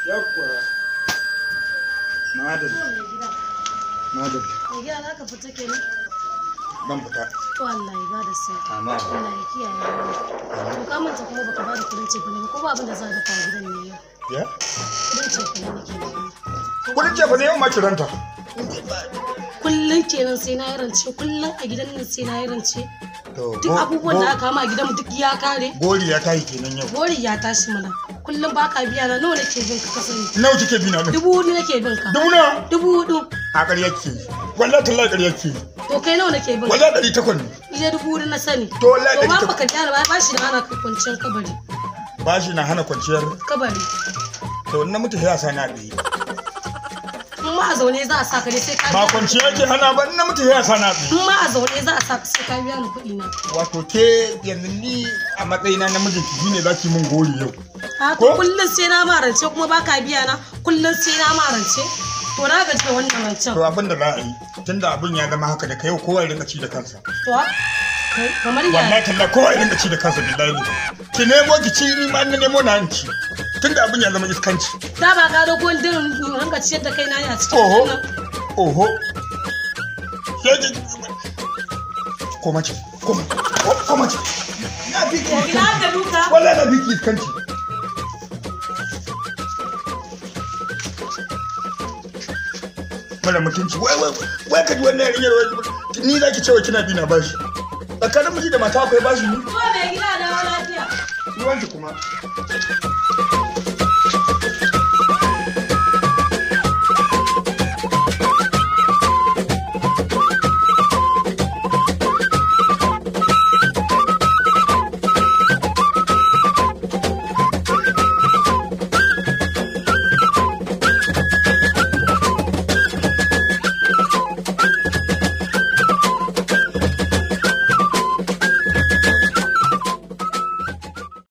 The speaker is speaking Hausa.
Yawwa. Madalla. Madalla. Me gida za ka fita kenan? Ban fita. To Allah ya bada sa. Amma. Allah ya kiyaye mu. To ka manta kuma baka bada kudin ce ne ko ba abin da za ka kawo gidan ne yau. Ya? Kudin ce ne nake da. Kudin ce ne yau ma kiranta. Kullun kenan sai na yarance, kullun a gidan nan sai na yarance. To. Duk abubuwan da aka kama a gidan mu duk ya kare. Gori ya tayi kenan yau. Gori ya tashi mana. Kullum baka biya na nawa nake bin ka sani. Nawa kike bi na nan? 4,000 nake bin ka. 4,000? 4,000. A ƙarya ke. Wallahi tallahi ƙarya ke. To kai nawa nake bin ka? Wallahi 800 ne. Ije 4,000 na sani. To wallahi To ba 800. baka biya ba shi da hana ka kwanciyar kabari. Bashi na hana kwanciyar. Kabari. To na mutu sai a sani a ɗaya. In ma a zaune za a sa ka ne sai ka Ba biya. kwanciyar ke hana ba na mutu sai a sani a ɗaya. In ma a zaune za a sa ka sai ka biya ni kuɗi na. Wato ke yanzu ni a matsayina na mijinki shine za ki min gori yau. A to kullum sai na marance kuma baka biya na kullum sai na marance. To na gaji da wannan rancen. To abin da za a yi tunda abin ya zama haka da kai kowa ya rinka ci da kansa. To kamar ya. Wallahi tallahi kowa ya rinka ci da kansa billahi. Ki nemo ki ci ni ma na nemo na hanci. Tunda abin ya zama iskanci. Da ba ka dauko din ranka ciyar da kai na ne a cikin Oho. wannan. Oho. Yaji. Koma ci. Koma ci. Na bi ki. Ina ka duka. Wallahi na bi ki iskanci. Mara mutunci wai ka ji wannan yarinyar ni za ki cewa kina bi na bashi tsakanin miji da mata akwai bashi ne Ko mai gida da lafiya. ruwanki kuma